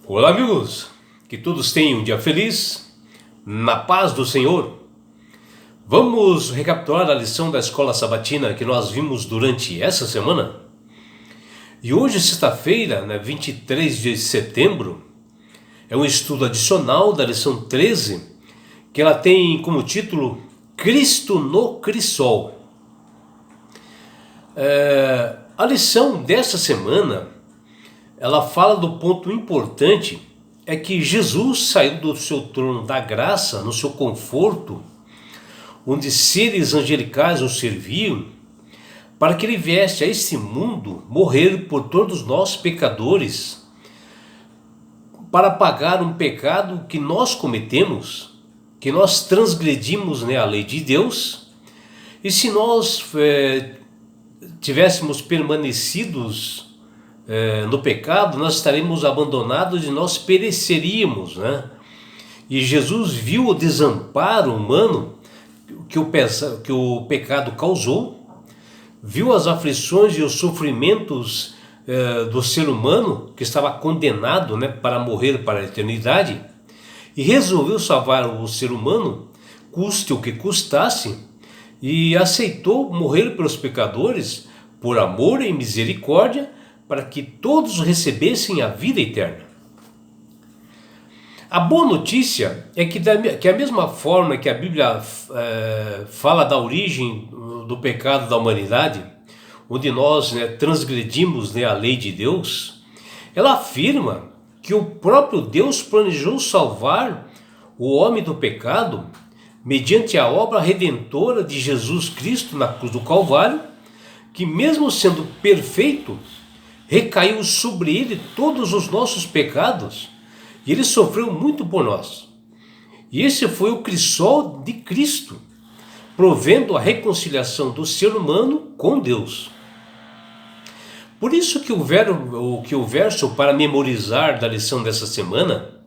Olá, amigos, que todos tenham um dia feliz, na paz do Senhor. Vamos recapitular a lição da escola sabatina que nós vimos durante essa semana. E hoje, sexta-feira, 23 de setembro, é um estudo adicional da lição 13, que ela tem como título Cristo no Crisol. A lição dessa semana, ela fala do ponto importante, é que Jesus saiu do seu trono da graça, no seu conforto, onde seres angelicais o serviam, para que ele viesse a este mundo morrer por todos nós pecadores, para pagar um pecado que nós cometemos, que nós transgredimos a lei de Deus, e se nós tivéssemos permanecidos no pecado, nós estaremos abandonados e nós pereceríamos, E Jesus viu o desamparo humano que o pecado causou, viu as aflições e os sofrimentos do ser humano que estava condenado para morrer para a eternidade, e resolveu salvar o ser humano, custe o que custasse, e aceitou morrer pelos pecadores por amor e misericórdia, para que todos recebessem a vida eterna. A boa notícia é que a mesma forma que a Bíblia fala da origem do pecado da humanidade, onde nós transgredimos a lei de Deus, ela afirma que o próprio Deus planejou salvar o homem do pecado mediante a obra redentora de Jesus Cristo na cruz do Calvário, que mesmo sendo perfeito, recaiu sobre ele todos os nossos pecados, e ele sofreu muito por nós. E esse foi o crisol de Cristo, provendo a reconciliação do ser humano com Deus. Por isso que o verso para memorizar da lição dessa semana,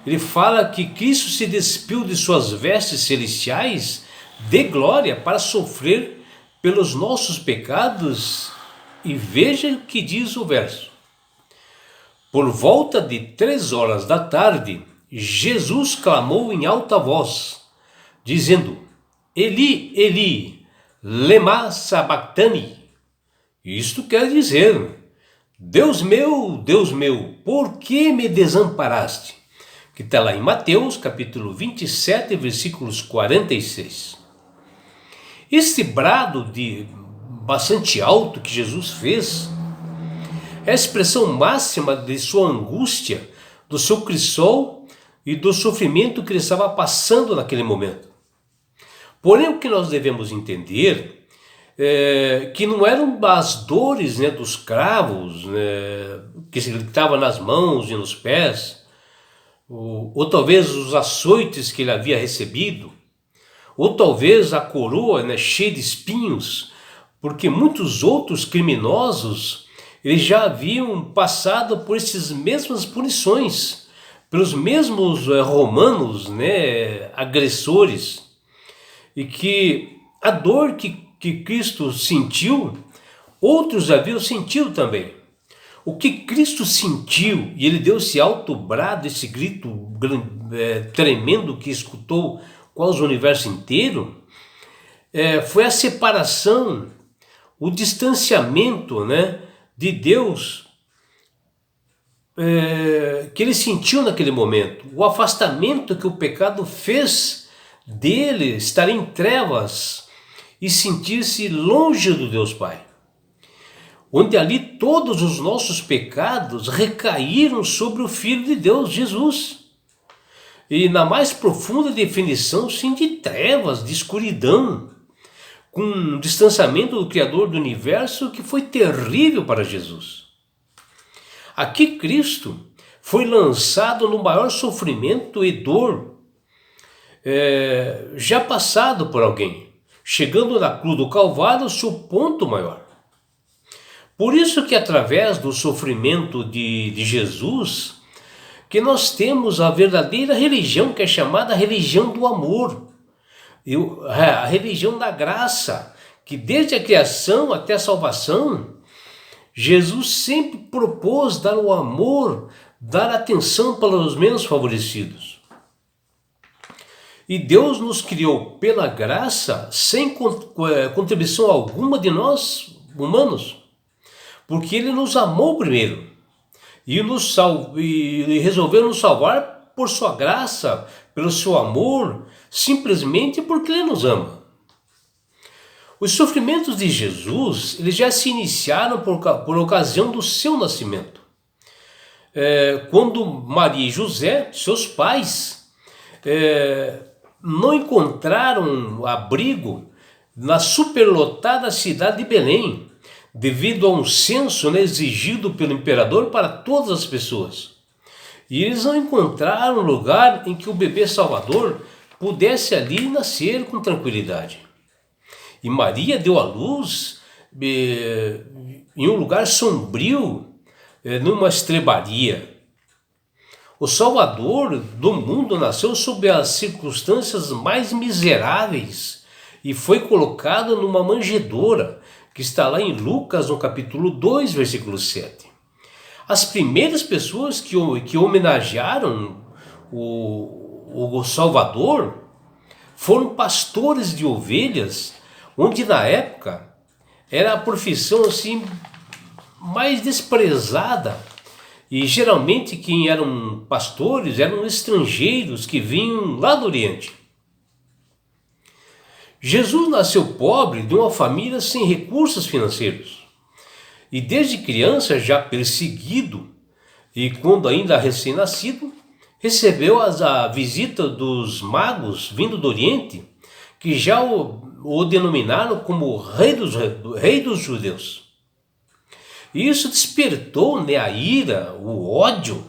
ele fala que Cristo se despiu de suas vestes celestiais de glória para sofrer pelos nossos pecados. E veja o que diz o verso. Por volta de 3 horas da tarde, Jesus clamou em alta voz, dizendo: Eli, Eli, lema sabachthani. Isto quer dizer: Deus meu, por que me desamparaste? Que está lá em Mateus, capítulo 27, versículos 46. Este brado bastante alto que Jesus fez é a expressão máxima de sua angústia, do seu crisol e do sofrimento que ele estava passando naquele momento. Porém, o que nós devemos entender é que não eram as dores dos cravos que ele estava nas mãos e nos pés, ou talvez os açoites que ele havia recebido, ou talvez a coroa cheia de espinhos, porque muitos outros criminosos eles já haviam passado por essas mesmas punições, pelos mesmos romanos agressores, e que a dor que Cristo sentiu, outros haviam sentido também. O que Cristo sentiu, e ele deu esse alto brado, esse grito tremendo que escutou quase o universo inteiro, foi a separação, o distanciamento de Deus que ele sentiu naquele momento, o afastamento que o pecado fez dele estar em trevas e sentir-se longe do Deus Pai, onde ali todos os nossos pecados recaíram sobre o Filho de Deus, Jesus, e na mais profunda definição, sim, de trevas, de escuridão, com um distanciamento do Criador do Universo que foi terrível para Jesus. Aqui Cristo foi lançado no maior sofrimento e dor já passado por alguém, chegando na cruz do Calvário ao seu ponto maior. Por isso que através do sofrimento de Jesus, que nós temos a verdadeira religião, que é chamada religião do amor, a religião da graça, que desde a criação até a salvação, Jesus sempre propôs dar o amor dar atenção para os menos favorecidos. E Deus nos criou pela graça sem contribuição alguma de nós, humanos, porque Ele nos amou primeiro e resolveu nos salvar por sua graça, pelo seu amor, simplesmente porque Ele nos ama. Os sofrimentos de Jesus, eles já se iniciaram por ocasião do seu nascimento. Quando Maria e José, seus pais, não encontraram abrigo na superlotada cidade de Belém, devido a um censo, né, exigido pelo imperador para todas as pessoas. E eles não encontraram lugar em que o bebê Salvador pudesse ali nascer com tranquilidade. E Maria deu à luz em um lugar sombrio, numa estrebaria. O Salvador do mundo nasceu sob as circunstâncias mais miseráveis e foi colocado numa manjedoura, que está lá em Lucas, no capítulo 2, versículo 7. As primeiras pessoas que homenagearam o Salvador foram pastores de ovelhas, onde na época era a profissão assim mais desprezada, e geralmente quem eram pastores eram estrangeiros que vinham lá do Oriente. Jesus nasceu pobre de uma família sem recursos financeiros e desde criança já perseguido, e quando ainda recém-nascido recebeu a visita dos magos vindo do Oriente, que já o denominaram como rei dos judeus. E isso despertou, né, a ira, o ódio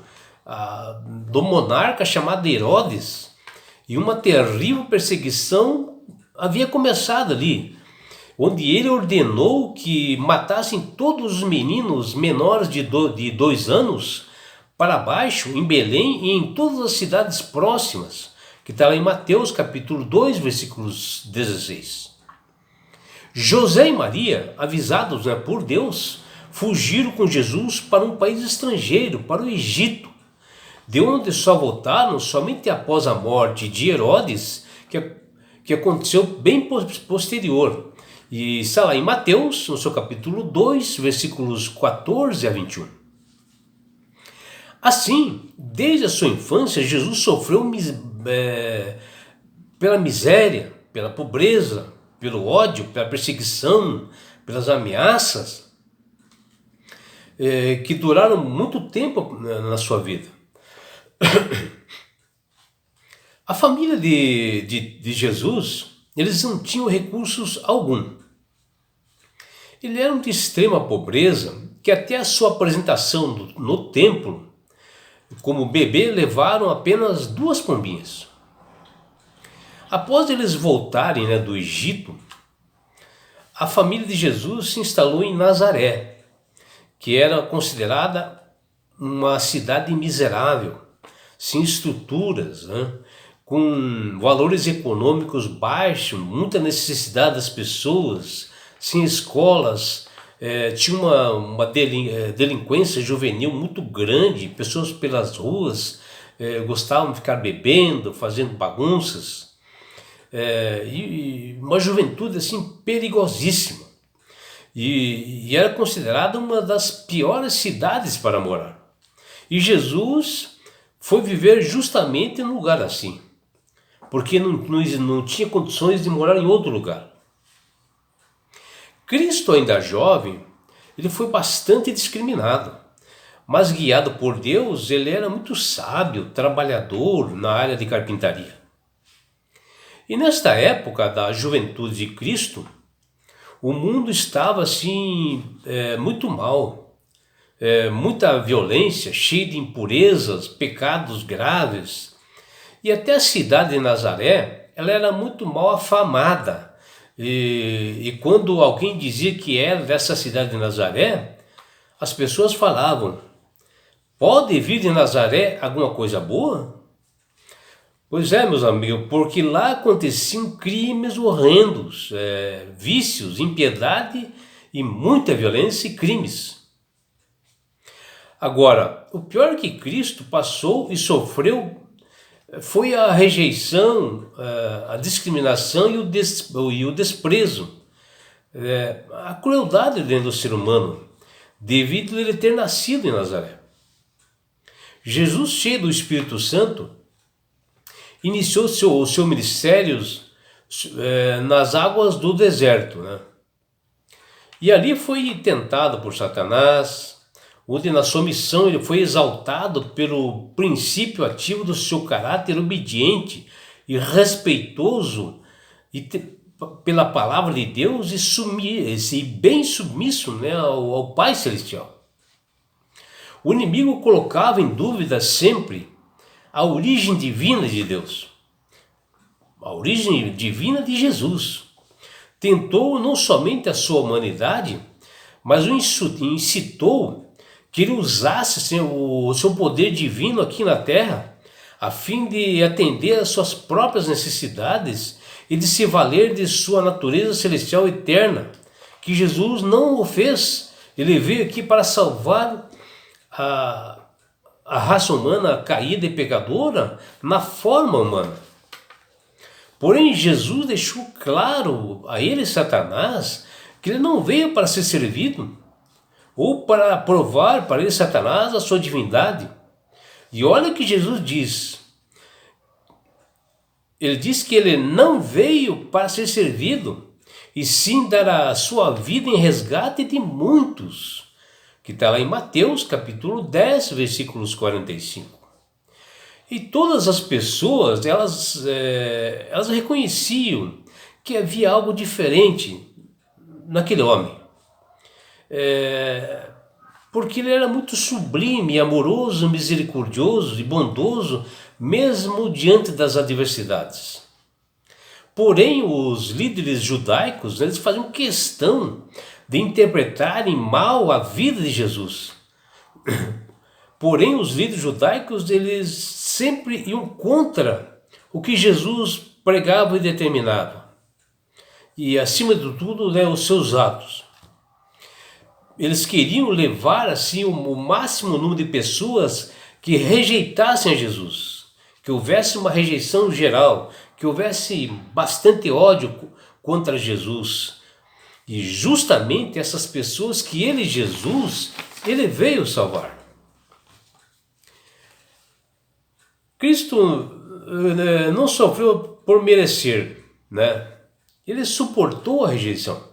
do monarca chamado Herodes, e uma terrível perseguição havia começado ali, onde ele ordenou que matassem todos os meninos menores de 2 anos para baixo, em Belém e em todas as cidades próximas, que está lá em Mateus capítulo 2, versículos 16. José e Maria, avisados, né, por Deus, fugiram com Jesus para um país estrangeiro, para o Egito, de onde só voltaram somente após a morte de Herodes, que aconteceu bem posterior. E está lá em Mateus, no seu capítulo 2, versículos 14 a 21. Assim, desde a sua infância, Jesus sofreu pela miséria, pela pobreza, pelo ódio, pela perseguição, pelas ameaças, que duraram muito tempo na sua vida. A família de Jesus, eles não tinham recursos algum. Eles eram de extrema pobreza, que até a sua apresentação no templo, como bebê, levaram apenas 2 pombinhas. Após eles voltarem, né, do Egito, a família de Jesus se instalou em Nazaré, que era considerada uma cidade miserável, sem estruturas, né, com valores econômicos baixos, muita necessidade das pessoas, sem escolas, tinha uma delinquência juvenil muito grande, pessoas pelas ruas gostavam de ficar bebendo, fazendo bagunças, e uma juventude assim perigosíssima. E era considerada uma das piores cidades para morar. E Jesus foi viver justamente num lugar assim, porque não tinha condições de morar em outro lugar. Cristo, ainda jovem, ele foi bastante discriminado, mas guiado por Deus, ele era muito sábio, trabalhador na área de carpintaria. E nesta época da juventude de Cristo, o mundo estava assim muito mal, muita violência, cheia de impurezas, pecados graves, e até a cidade de Nazaré, ela era muito mal afamada. E quando alguém dizia que era dessa cidade de Nazaré, as pessoas falavam: pode vir de Nazaré alguma coisa boa? Pois é, meus amigos, porque lá aconteciam crimes horrendos, vícios, impiedade e muita violência e crimes. Agora, o pior que Cristo passou e sofreu foi a rejeição, a discriminação e o desprezo, a crueldade dentro do ser humano, devido a ele ter nascido em Nazaré. Jesus, cheio do Espírito Santo, iniciou o seu ministério nas águas do deserto, né? E ali foi tentado por Satanás, onde na sua missão ele foi exaltado pelo princípio ativo do seu caráter obediente e respeitoso pela palavra de Deus e bem submisso, né, ao Pai Celestial. O inimigo colocava em dúvida sempre a origem divina de Deus, a origem divina de Jesus. Tentou não somente a sua humanidade, mas o incitou que ele usasse o seu poder divino aqui na terra, a fim de atender às suas próprias necessidades e de se valer de sua natureza celestial eterna, que Jesus não o fez. Ele veio aqui para salvar a raça humana caída e pecadora na forma humana. Porém, Jesus deixou claro a ele, Satanás, que ele não veio para ser servido, ou para provar para ele, Satanás, a sua divindade. E olha o que Jesus diz. Ele diz que ele não veio para ser servido, e sim dar a sua vida em resgate de muitos, que está lá em Mateus capítulo 10, versículos 45. E todas as pessoas, elas reconheciam que havia algo diferente naquele homem. Porque ele era muito sublime, amoroso, misericordioso e bondoso, mesmo diante das adversidades. Porém, os líderes judaicos, eles faziam questão de interpretarem mal a vida de Jesus. Porém, os líderes judaicos, eles sempre iam contra o que Jesus pregava e determinava. E, acima de tudo, né, os seus atos. Eles queriam levar, assim, o máximo número de pessoas que rejeitassem a Jesus. Que houvesse uma rejeição geral, que houvesse bastante ódio contra Jesus. E justamente essas pessoas que ele, Jesus, ele veio salvar. Cristo não sofreu por merecer, né? Ele suportou a rejeição.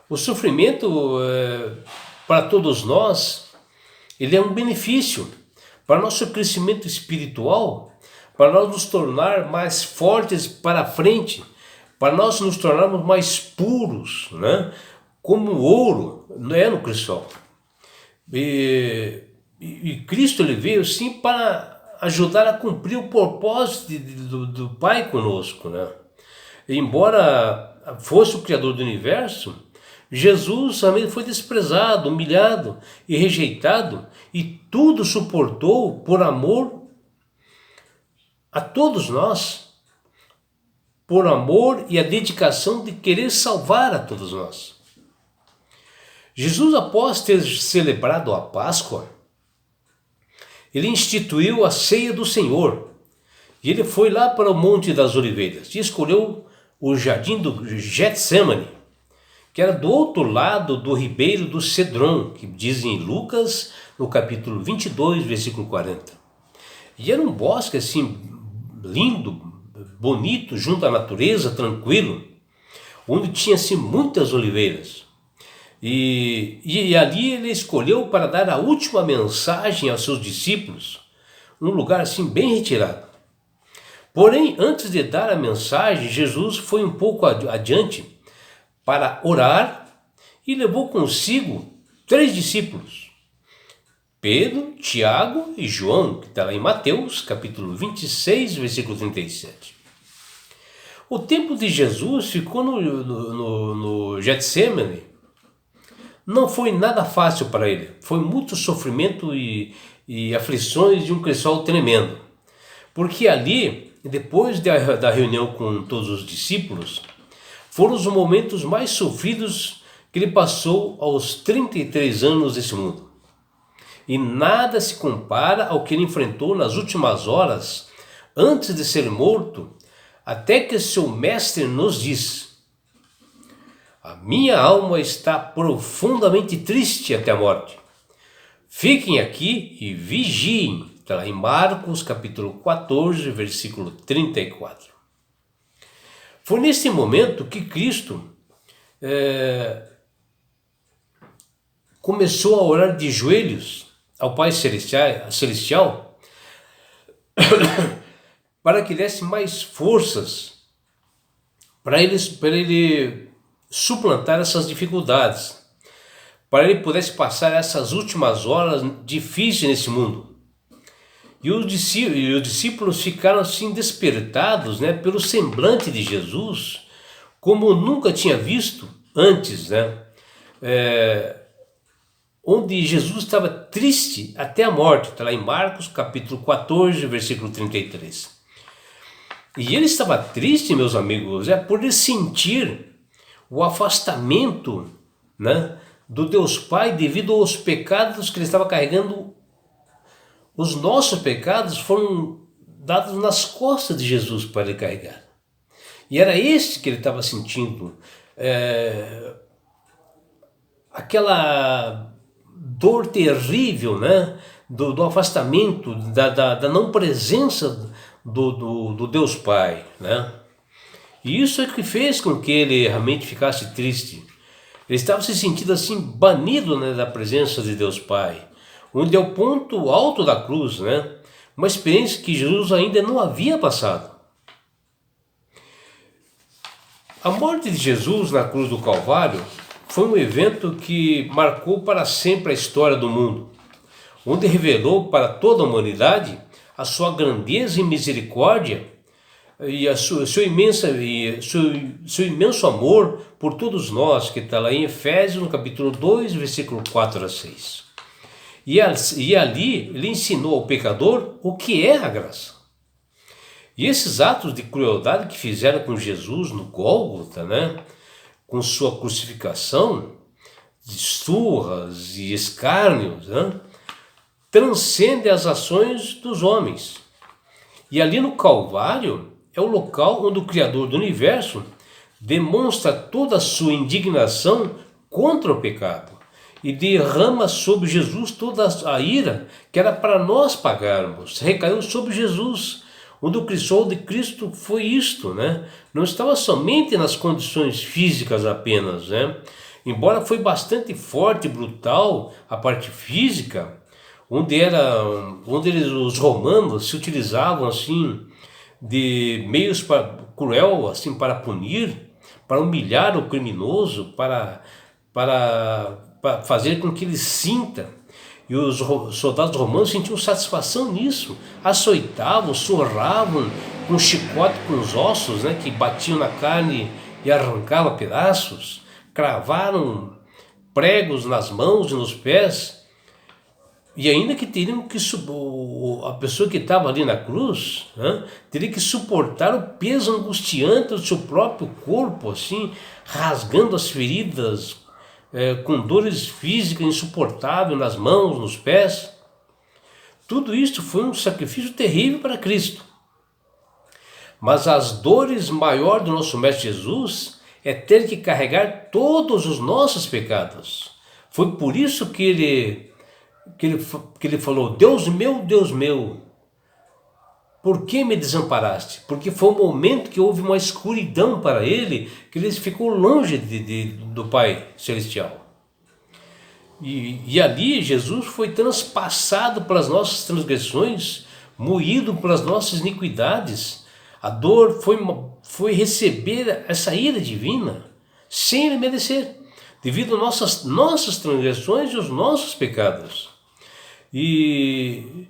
O sofrimento, para todos nós, ele é um benefício para nosso crescimento espiritual, para nós nos tornar mais fortes para frente, para nós nos tornarmos mais puros, né? Como ouro, né, no cristal. E Cristo, ele veio sim para ajudar a cumprir o propósito do Pai conosco, né? Embora fosse o Criador do universo, Jesus também foi desprezado, humilhado e rejeitado, e tudo suportou por amor a todos nós, por amor e a dedicação de querer salvar a todos nós. Jesus, após ter celebrado a Páscoa, ele instituiu a ceia do Senhor, e ele foi lá para o Monte das Oliveiras e escolheu o jardim do Getsemane, que era do outro lado do ribeiro do Cedron, que diz em Lucas, no capítulo 22, versículo 40. E era um bosque assim, lindo, bonito, junto à natureza, tranquilo, onde tinha assim muitas oliveiras. E ali ele escolheu para dar a última mensagem aos seus discípulos, um lugar assim bem retirado. Porém, antes de dar a mensagem, Jesus foi um pouco adiante para orar e levou consigo 3 discípulos, Pedro, Tiago e João, que está lá em Mateus, capítulo 26, versículo 37. O tempo de Jesus ficou no Getsemane. Não foi nada fácil para ele, foi muito sofrimento e aflições de um crisol tremendo. Porque ali, depois da reunião com todos os discípulos, foram os momentos mais sofridos que ele passou aos 33 anos desse mundo. e nada se compara ao que ele enfrentou nas últimas horas, antes de ser morto, até que seu mestre nos diz: a minha alma está profundamente triste até a morte. Fiquem aqui e vigiem. Está lá em Marcos capítulo 14, versículo 34. Foi nesse momento que Cristo começou a orar de joelhos ao Pai Celestial para que desse mais forças para ele suplantar essas dificuldades, para ele pudesse passar essas últimas horas difíceis nesse mundo. E os discípulos ficaram assim despertados, né, pelo semblante de Jesus, como nunca tinha visto antes, né? Onde Jesus estava triste até a morte. Está lá em Marcos capítulo 14, versículo 33. E ele estava triste, meus amigos, por ele sentir o afastamento, né, do Deus Pai devido aos pecados que ele estava carregando. Os nossos pecados foram dados nas costas de Jesus para ele carregar. E era esse que ele estava sentindo, aquela dor terrível, né, do afastamento, da não presença do Deus Pai, né? E isso é que fez com que ele realmente ficasse triste. Ele estava se sentindo assim banido, né, da presença de Deus Pai, onde é o ponto alto da cruz, né? Uma experiência que Jesus ainda não havia passado. A morte de Jesus na cruz do Calvário foi um evento que marcou para sempre a história do mundo, onde revelou para toda a humanidade a sua grandeza e misericórdia e seu imenso amor por todos nós, que está lá em Efésios, no capítulo 2, versículo 4 a 6. E ali ele ensinou ao pecador o que é a graça. E esses atos de crueldade que fizeram com Jesus no Gólgota, né, com sua crucificação, de surras e escárnios, né, transcendem as ações dos homens. E ali no Calvário é o local onde o Criador do Universo demonstra toda a sua indignação contra o pecado e derrama sobre Jesus toda a ira que era para nós pagarmos. Recaiu sobre Jesus, onde o crisol de Cristo foi isto, né? Não estava somente nas condições físicas apenas, né? Embora foi bastante forte e brutal a parte física, onde os romanos se utilizavam assim de meios cruel assim para punir, para humilhar o criminoso, para fazer com que ele sinta. E os soldados romanos sentiam satisfação nisso, açoitavam, surravam com chicote com os ossos, né, que batiam na carne e arrancavam pedaços, cravaram pregos nas mãos e nos pés. E ainda que teriam que a pessoa que estava ali na cruz, né, teria que suportar o peso angustiante do seu próprio corpo, assim, rasgando as feridas, com dores físicas insuportáveis nas mãos, nos pés. Tudo isso foi um sacrifício terrível para Cristo. Mas as dores maiores do nosso Mestre Jesus é ter que carregar todos os nossos pecados. Foi por isso que ele falou: Deus meu, por que me desamparaste? Porque foi um momento que houve uma escuridão para ele, que ele ficou longe do Pai Celestial. E ali Jesus foi transpassado pelas nossas transgressões, moído pelas nossas iniquidades. A dor foi receber essa ira divina, sem ele merecer, devido às nossas transgressões e os nossos pecados. E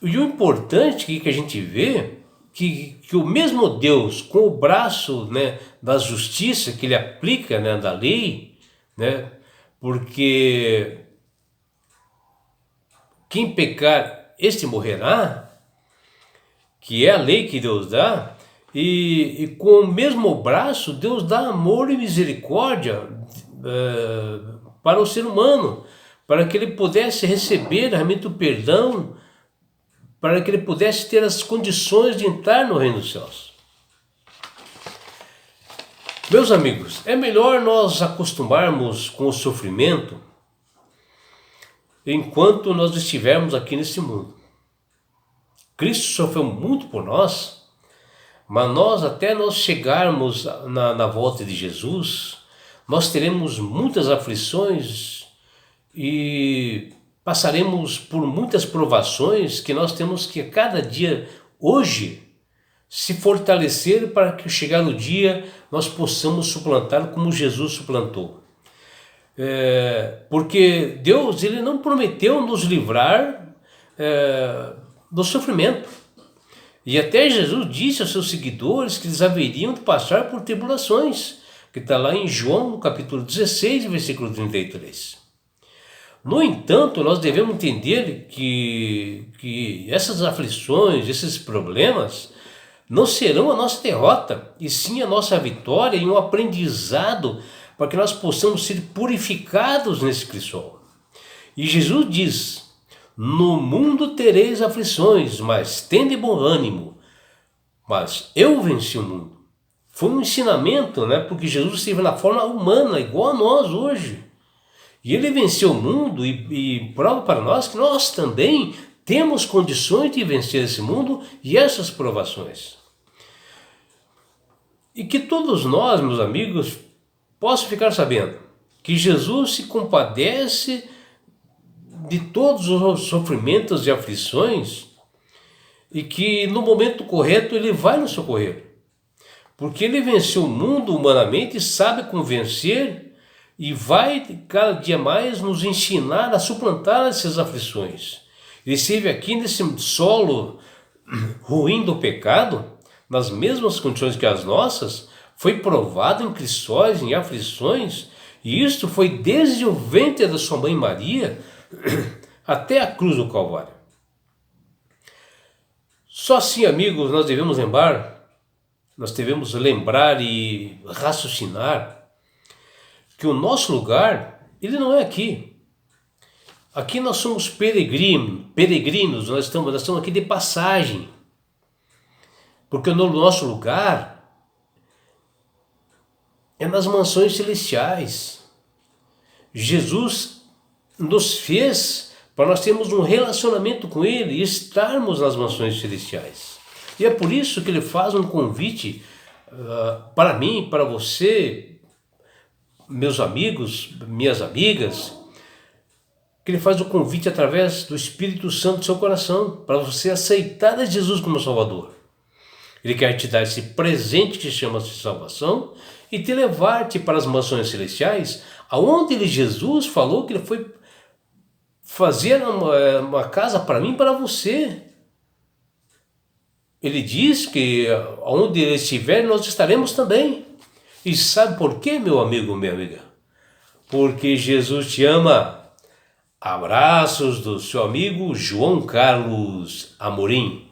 o importante que a gente vê que o mesmo Deus, com o braço, né, da justiça que ele aplica, né, da lei, né, porque quem pecar, este morrerá, que é a lei que Deus dá, e com o mesmo braço Deus dá amor e misericórdia para o ser humano, para que ele pudesse receber realmente o perdão, para que ele pudesse ter as condições de entrar no reino dos céus. Meus amigos, é melhor nós acostumarmos com o sofrimento enquanto nós estivermos aqui nesse mundo. Cristo sofreu muito por nós, mas nós, até nós chegarmos na volta de Jesus, nós teremos muitas aflições e passaremos por muitas provações que nós temos que a cada dia, hoje, se fortalecer para que chegar no dia nós possamos suplantar como Jesus suplantou. Porque Deus, ele não prometeu nos livrar do sofrimento. E até Jesus disse aos seus seguidores que eles haveriam de passar por tribulações, que está lá em João, no capítulo 16, versículo 33. No entanto, nós devemos entender que essas aflições, esses problemas, não serão a nossa derrota, e sim a nossa vitória e um aprendizado para que nós possamos ser purificados nesse crisol. E Jesus diz: no mundo tereis aflições, mas tende bom ânimo, mas eu venci o mundo. Foi um ensinamento, né? Porque Jesus esteve na forma humana, igual a nós hoje. E ele venceu o mundo e prova para nós que nós também temos condições de vencer esse mundo e essas provações. E que todos nós, meus amigos, possam ficar sabendo que Jesus se compadece de todos os sofrimentos e aflições e que no momento correto ele vai nos socorrer. Porque ele venceu o mundo humanamente, sabe como vencer e vai cada dia mais nos ensinar a suplantar essas aflições. Ele esteve aqui nesse solo ruim do pecado, nas mesmas condições que as nossas, foi provado em crisóis, em aflições, e isto foi desde o ventre da sua mãe Maria até a cruz do Calvário. Só assim, amigos, nós devemos lembrar e raciocinar que o nosso lugar, ele não é aqui. Aqui nós somos peregrinos, nós estamos aqui de passagem. Porque no nosso lugar é nas mansões celestiais. Jesus nos fez para nós termos um relacionamento com Ele e estarmos nas mansões celestiais. E é por isso que Ele faz um convite para mim, para você, meus amigos, minhas amigas, que Ele faz o convite através do Espírito Santo do seu coração, para você aceitar a Jesus como Salvador. Ele quer te dar esse presente que chama-se salvação e te levar-te para as mansões celestiais, aonde Jesus falou que ele foi fazer uma casa para mim e para você. Ele diz que onde ele estiver, nós estaremos também. E sabe por quê, meu amigo, minha amiga? Porque Jesus te ama. Abraços do seu amigo João Carlos Amorim.